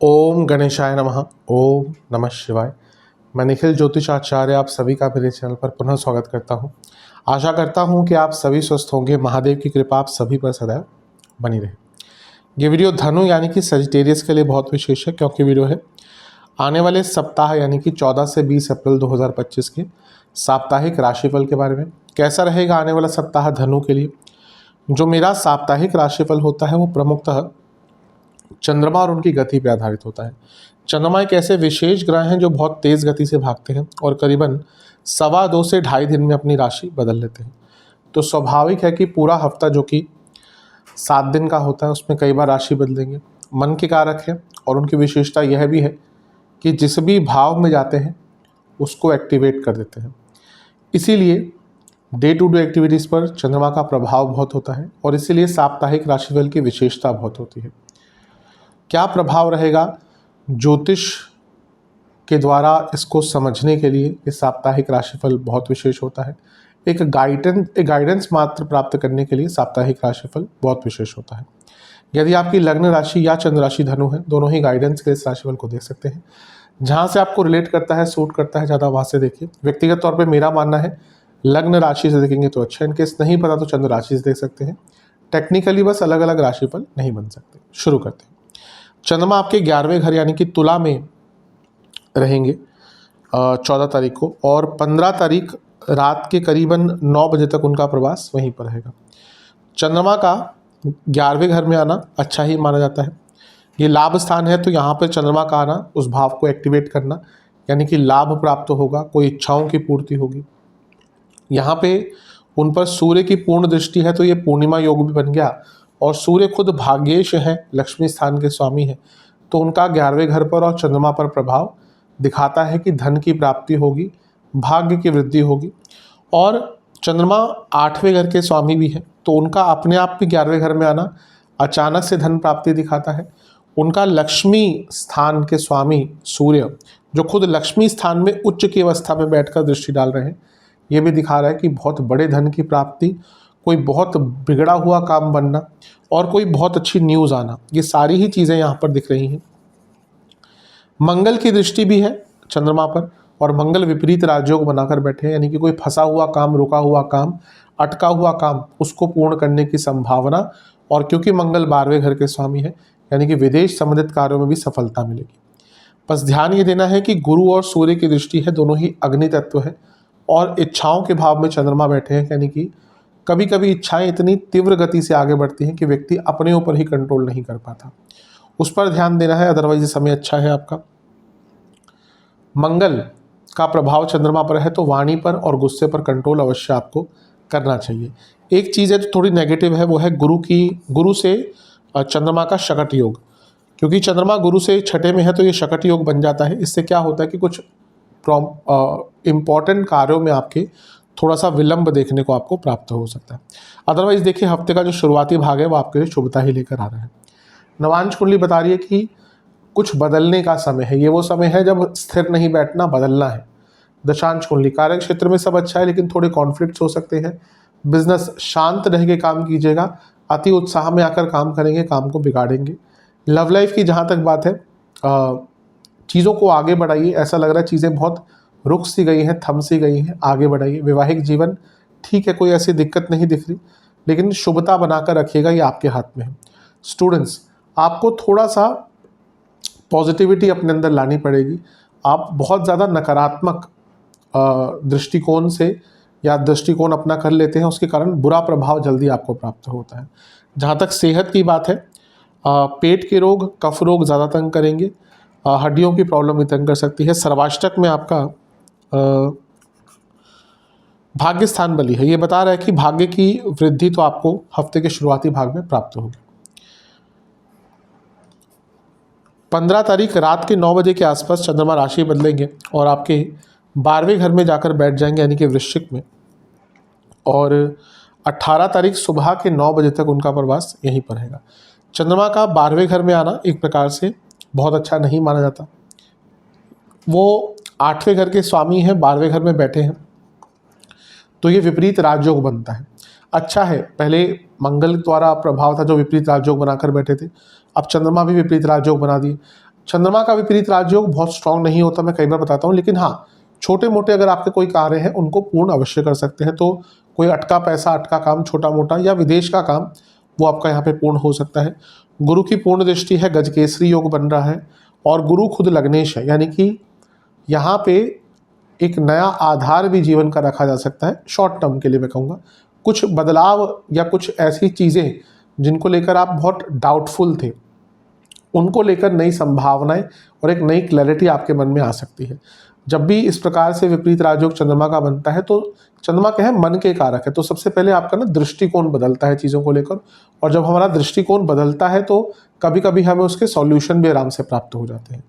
ओम गणेशाय नमः। ओम नमः शिवाय। मैं निखिल ज्योतिष आचार्य आप सभी का मेरे चैनल पर पुनः स्वागत करता हूं। आशा करता हूं कि आप सभी स्वस्थ होंगे। महादेव की कृपा आप सभी पर सदैव बनी रहे। ये वीडियो धनु यानी कि सजिटेरियस के लिए बहुत विशेष है, क्योंकि वीडियो है आने वाले सप्ताह यानी कि 14 से 20 अप्रैल 2025 के साप्ताहिक राशिफल के बारे में। कैसा रहेगा आने वाला सप्ताह धनु के लिए। जो मेरा साप्ताहिक राशिफल होता है वो प्रमुखतः चंद्रमा और उनकी गति पर आधारित होता है। चंद्रमा एक ऐसे विशेष ग्रह हैं जो बहुत तेज़ गति से भागते हैं और करीबन 2.25 से 2.5 दिन में अपनी राशि बदल लेते हैं। तो स्वाभाविक है कि पूरा हफ्ता जो कि 7 दिन का होता है उसमें कई बार राशि बदलेंगे। मन के कारक है और उनकी विशेषता यह भी है कि जिस भी भाव में जाते हैं उसको एक्टिवेट कर देते हैं। इसीलिए डे टू डे एक्टिविटीज़ पर चंद्रमा का प्रभाव बहुत होता है और इसीलिए साप्ताहिक राशिफल की विशेषता बहुत होती है। क्या प्रभाव रहेगा ज्योतिष के द्वारा इसको समझने के लिए ये साप्ताहिक राशिफल बहुत विशेष होता है। एक गाइडेंस मात्र प्राप्त करने के लिए साप्ताहिक राशिफल बहुत विशेष होता है। यदि आपकी लग्न राशि या चंद्र राशि धनु है, दोनों ही गाइडेंस के इस राशिफल को देख सकते हैं। जहाँ से आपको रिलेट करता है, सूट करता है, ज़्यादा वहाँ से देखिए। व्यक्तिगत तौर पे मेरा मानना है लग्न राशि से देखेंगे तो अच्छा, इनकेस नहीं पता तो चंद्र राशि से देख सकते हैं। टेक्निकली बस अलग अलग राशिफल नहीं बन सकते। शुरू करते हैं। चंद्रमा आपके 11वें घर यानी कि तुला में रहेंगे 14 तारीख को, और 15 तारीख रात के करीबन 9 बजे तक उनका प्रवास वहीं पर रहेगा। चंद्रमा का 11वें घर में आना अच्छा ही माना जाता है। ये लाभ स्थान है, तो यहाँ पर चंद्रमा का आना उस भाव को एक्टिवेट करना, यानी कि लाभ प्राप्त होगा, कोई इच्छाओं की पूर्ति होगी। यहाँ पे उन पर सूर्य की पूर्ण दृष्टि है, तो ये पूर्णिमा योग भी बन गया। और सूर्य खुद भाग्येश है, लक्ष्मी स्थान के स्वामी है, तो उनका 11वें घर पर और चंद्रमा पर प्रभाव दिखाता है कि धन की प्राप्ति होगी, भाग्य की वृद्धि होगी। और चंद्रमा 8वें घर के स्वामी भी है, तो उनका अपने आप भी 11वें घर में आना अचानक से धन प्राप्ति दिखाता है। उनका लक्ष्मी स्थान के स्वामी सूर्य, जो खुद लक्ष्मी स्थान में उच्च की अवस्था में बैठकर दृष्टि डाल रहे हैं, ये भी दिखा रहा है कि बहुत बड़े धन की प्राप्ति, कोई बहुत बिगड़ा हुआ काम बनना और कोई बहुत अच्छी न्यूज़ आना, ये सारी ही चीज़ें यहाँ पर दिख रही हैं। मंगल की दृष्टि भी है चंद्रमा पर, और मंगल विपरीत राजयोग बनाकर बैठे हैं, यानी कि कोई फंसा हुआ काम, रुका हुआ काम, अटका हुआ काम, उसको पूर्ण करने की संभावना। और क्योंकि मंगल 12वें घर के स्वामी है, यानी कि विदेश संबंधित कार्यों में भी सफलता मिलेगी। बस ध्यान ये देना है कि गुरु और सूर्य की दृष्टि है, दोनों ही अग्नि तत्व है, और इच्छाओं के भाव में चंद्रमा बैठे हैं, यानी कि कभी कभी इच्छाएं इतनी तीव्र गति से आगे बढ़ती हैं कि व्यक्ति अपने ऊपर ही कंट्रोल नहीं कर पाता। उस पर ध्यान देना है, अदरवाइज ये समय अच्छा है आपका। मंगल का प्रभाव चंद्रमा पर है, तो वाणी पर और गुस्से पर कंट्रोल अवश्य आपको करना चाहिए। एक चीज़ है जो थोड़ी नेगेटिव है, वो है गुरु से चंद्रमा का शकट योग। क्योंकि चंद्रमा गुरु से 6ठे में है, तो ये शकट योग बन जाता है। इससे क्या होता है कि कुछ इम्पॉर्टेंट कार्यों में आपके थोड़ा सा विलंब देखने को आपको प्राप्त हो सकता है। अदरवाइज देखिए, हफ्ते का जो शुरुआती भाग है वो आपके लिए शुभता ही लेकर आ रहा है। नवांश कुंडली बता रही है कि कुछ बदलने का समय है। ये वो समय है जब स्थिर नहीं बैठना, बदलना है। दशांश कुंडली कार्य क्षेत्र में सब अच्छा है, लेकिन थोड़े कॉन्फ्लिक्ट्स हो सकते हैं। बिजनेस शांत रह के काम कीजिएगा, अति उत्साह में आकर काम करेंगे, काम को बिगाड़ेंगे। लव लाइफ की जहाँ तक बात है, चीज़ों को आगे बढ़ाइए। ऐसा लग रहा है चीज़ें बहुत रुक सी गई हैं, थम सी गई हैं, आगे बढ़ाइए। वैवाहिक जीवन ठीक है, कोई ऐसी दिक्कत नहीं दिख रही, लेकिन शुभता बनाकर रखिएगा, ये आपके हाथ में है। स्टूडेंट्स, आपको थोड़ा सा पॉजिटिविटी अपने अंदर लानी पड़ेगी। आप बहुत ज़्यादा नकारात्मक दृष्टिकोण से या दृष्टिकोण अपना कर लेते हैं, उसके कारण बुरा प्रभाव जल्दी आपको प्राप्त होता है। जहाँ तक सेहत की बात है, पेट के रोग, कफ रोग ज़्यादा तंग करेंगे, हड्डियों की प्रॉब्लम भी तंग कर सकती है। सर्वाष्टक में आपका भाग्य स्थान बली है, ये बता रहा है कि भाग्य की वृद्धि तो आपको हफ्ते के शुरुआती भाग में प्राप्त होगी। 15 तारीख रात के 9 बजे के आसपास चंद्रमा राशि बदलेंगे और आपके 12वें घर में जाकर बैठ जाएंगे, यानी कि वृश्चिक में। और 18 तारीख सुबह के 9 बजे तक उनका प्रवास यहीं पर रहेगा। चंद्रमा का 12वें घर में आना एक प्रकार से बहुत अच्छा नहीं माना जाता। वो 8वें घर के स्वामी हैं, 12वें घर में बैठे हैं, तो ये विपरीत राजयोग बनता है। अच्छा है, पहले मंगल द्वारा प्रभाव था जो विपरीत राजयोग बनाकर बैठे थे, अब चंद्रमा भी विपरीत राजयोग बना दिए। चंद्रमा का विपरीत राजयोग बहुत स्ट्रांग नहीं होता, मैं कई बार बताता हूँ, लेकिन हाँ छोटे मोटे अगर आपके कोई कार्य हैं उनको पूर्ण अवश्य कर सकते हैं। तो कोई अटका पैसा, अटका काम, छोटा मोटा या विदेश का काम, वो आपका यहाँ पे पूर्ण हो सकता है। गुरु की पूर्ण दृष्टि है, गजकेसरी योग बन रहा है, और गुरु खुद लग्नेश है, यानी कि यहाँ पे एक नया आधार भी जीवन का रखा जा सकता है शॉर्ट टर्म के लिए। मैं कहूँगा कुछ बदलाव या कुछ ऐसी चीज़ें जिनको लेकर आप बहुत डाउटफुल थे, उनको लेकर नई संभावनाएं और एक नई क्लैरिटी आपके मन में आ सकती है। जब भी इस प्रकार से विपरीत राजयोग चंद्रमा का बनता है तो चंद्रमा क्या है, मन के कारक है, तो सबसे पहले आपका ना दृष्टिकोण बदलता है चीज़ों को लेकर, और जब हमारा दृष्टिकोण बदलता है तो कभी कभी हमें उसके सॉल्यूशन भी आराम से प्राप्त हो जाते हैं।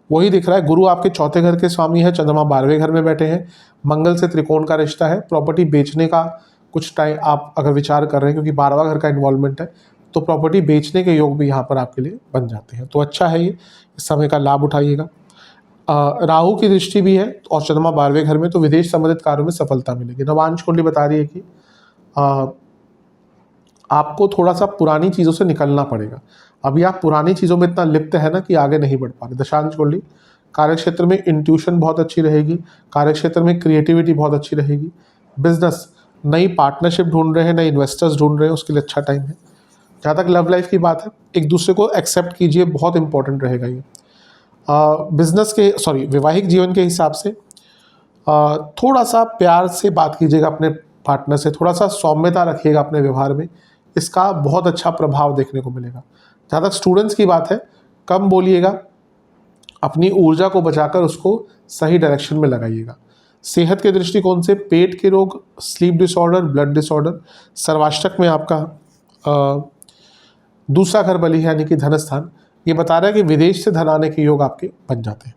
वही दिख रहा है, गुरु आपके चौथे घर के स्वामी है, चंद्रमा 12वें घर में बैठे हैं, मंगल से त्रिकोण का रिश्ता है, प्रॉपर्टी बेचने का कुछ टाइम आप अगर विचार कर रहे हैं, क्योंकि 12वां घर का इन्वॉल्वमेंट है, तो प्रॉपर्टी बेचने के योग भी यहाँ पर आपके लिए बन जाते हैं। तो अच्छा है, ये इस समय का लाभ उठाइएगा। राहु की दृष्टि भी है और चंद्रमा 12वें घर में, तो विदेश संबंधित कार्यों में सफलता मिलेगी। नवांश कुंडली बता रही है कि आपको थोड़ा सा पुरानी चीज़ों से निकलना पड़ेगा। अभी आप पुरानी चीज़ों में इतना लिप्त है ना कि आगे नहीं बढ़ पा रहे। दशांश कुंडली, कार्यक्षेत्र में इंट्यूशन बहुत अच्छी रहेगी, कार्यक्षेत्र में क्रिएटिविटी बहुत अच्छी रहेगी। बिजनेस, नई पार्टनरशिप ढूंढ रहे हैं, नए इन्वेस्टर्स ढूंढ रहे हैं, उसके लिए अच्छा टाइम है। जहाँ तक लव लाइफ की बात है, एक दूसरे को एक्सेप्ट कीजिए, बहुत इंपॉर्टेंट रहेगा ये। वैवाहिक जीवन के हिसाब से थोड़ा सा प्यार से बात कीजिएगा अपने पार्टनर से, थोड़ा सा सौम्यता रखिएगा अपने व्यवहार में, इसका बहुत अच्छा प्रभाव देखने को मिलेगा। जहाँ तक स्टूडेंट्स की बात है, कम बोलिएगा, अपनी ऊर्जा को बचाकर उसको सही डायरेक्शन में लगाइएगा। सेहत के दृष्टिकोण से पेट के रोग, स्लीप डिसऑर्डर, ब्लड डिसऑर्डर, सर्वाष्टक में आपका दूसरा घर बली है यानी कि धन स्थान, ये बता रहा है कि विदेश से धन आने के योग आपके बन जाते हैं।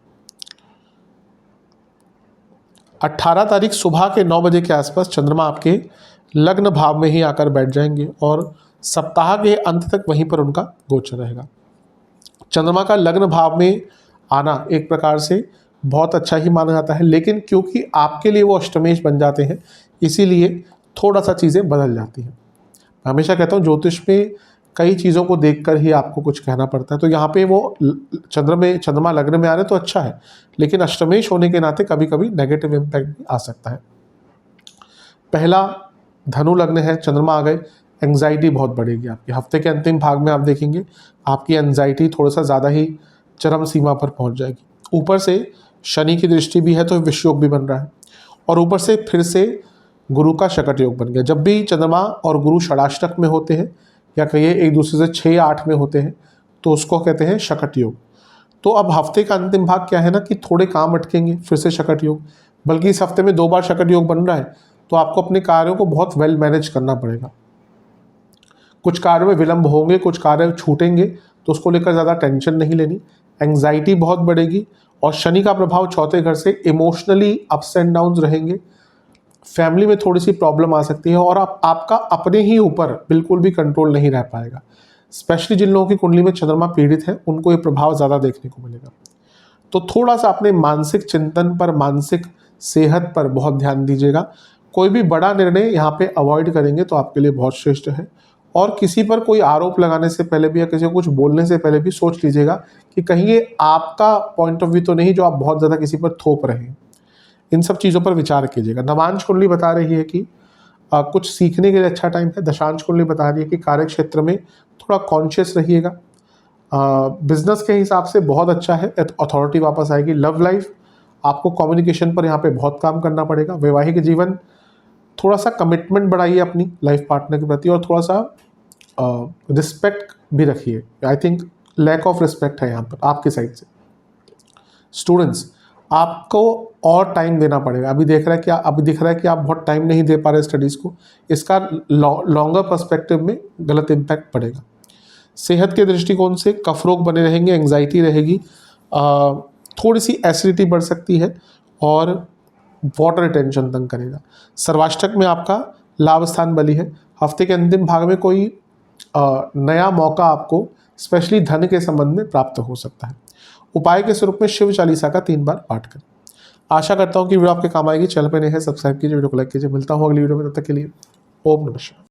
18 तारीख सुबह के 9 बजे के आसपास चंद्रमा आपके लग्न भाव में ही आकर बैठ जाएंगे और सप्ताह के अंत तक वहीं पर उनका गोचर रहेगा। चंद्रमा का लग्न भाव में आना एक प्रकार से बहुत अच्छा ही माना जाता है, लेकिन क्योंकि आपके लिए वो अष्टमेश बन जाते हैं, इसीलिए थोड़ा सा चीज़ें बदल जाती हैं। मैं हमेशा कहता हूँ ज्योतिष में कई चीज़ों को देखकर ही आपको कुछ कहना पड़ता है। तो यहाँ पे वो चंद्रमा लग्न में आ रहे तो अच्छा है, लेकिन अष्टमेश होने के नाते कभी कभी नेगेटिव इम्पैक्ट भी आ सकता है। पहला धनु लग्न है, चंद्रमा आ गए, एंग्जाइटी बहुत बढ़ेगी आपकी। हफ्ते के अंतिम भाग में आप देखेंगे आपकी एंग्जाइटी थोड़ा सा ज़्यादा ही चरम सीमा पर पहुँच जाएगी। ऊपर से शनि की दृष्टि भी है तो विषयोग भी बन रहा है, और ऊपर से फिर से गुरु का शकट योग बन गया। जब भी चंद्रमा और गुरु षडाष्टक में होते हैं या कहिए एक दूसरे से 6 या 8 में होते हैं तो उसको कहते हैं शकट योग। तो अब हफ्ते का अंतिम भाग क्या है ना कि थोड़े काम अटकेंगे, फिर से शकट योग, बल्कि इस हफ्ते में 2 बार शकट योग बन रहा है, तो आपको अपने कार्यों को बहुत वेल मैनेज करना पड़ेगा। कुछ कार्यों में विलंब होंगे, कुछ कार्य छूटेंगे, तो उसको लेकर ज़्यादा टेंशन नहीं लेनी। एंग्जाइटी बहुत बढ़ेगी, और शनि का प्रभाव चौथे घर से इमोशनली अप्स एंड डाउन्स रहेंगे। फैमिली में थोड़ी सी प्रॉब्लम आ सकती है, और आपका अपने ही ऊपर बिल्कुल भी कंट्रोल नहीं रह पाएगा। स्पेशली जिन लोगों की कुंडली में चंद्रमा पीड़ित है उनको ये प्रभाव ज़्यादा देखने को मिलेगा। तो थोड़ा सा अपने मानसिक चिंतन पर, मानसिक सेहत पर बहुत ध्यान दीजिएगा। कोई भी बड़ा निर्णय यहाँ पे अवॉइड करेंगे तो आपके लिए बहुत श्रेष्ठ है। और किसी पर कोई आरोप लगाने से पहले भी या किसी को कुछ बोलने से पहले भी सोच लीजिएगा कि कहीं ये आपका पॉइंट ऑफ व्यू तो नहीं जो आप बहुत ज़्यादा किसी पर थोप रहे हैं। इन सब चीज़ों पर विचार कीजिएगा। नवांश कुंडली बता रही है कि कुछ सीखने के लिए अच्छा टाइम है। दशांश कुंडली बता रही है कि कार्य क्षेत्र में थोड़ा कॉन्शियस रहिएगा। बिजनेस के हिसाब से बहुत अच्छा है, अथॉरिटी वापस आएगी। लव लाइफ, आपको कम्युनिकेशन पर यहाँ पे बहुत काम करना पड़ेगा। वैवाहिक जीवन, थोड़ा सा कमिटमेंट बढ़ाइए अपनी लाइफ पार्टनर के प्रति, और थोड़ा सा रिस्पेक्ट भी रखिए। I think lack of respect है यहाँ पर आपकी साइड से। स्टूडेंट्स, आपको और टाइम देना पड़ेगा। अभी दिख रहा है कि आप बहुत टाइम नहीं दे पा रहे स्टडीज़ को, इसका लॉन्गर पर्सपेक्टिव में गलत इम्पैक्ट पड़ेगा। सेहत के दृष्टिकोण से कफ रोग बने रहेंगे, एंग्जाइटी रहेगी, थोड़ी सी एसिडिटी बढ़ सकती है, और वाटर रिटेंशन तंग करेगा। सर्वाष्टक में आपका लाभ स्थान बली है। हफ्ते के अंतिम भाग में कोई नया मौका आपको स्पेशली धन के संबंध में प्राप्त हो सकता है। उपाय के स्वरूप में शिव चालीसा का 3 बार पाठ करें। आशा करता हूँ कि वीडियो आपके काम आएगी। चैनल पर नए हैं, सब्सक्राइब कीजिए, वीडियो को लाइक कीजिए। मिलता हूँ अगली वीडियो में, तब तक के लिए ओम नमः शिवाय।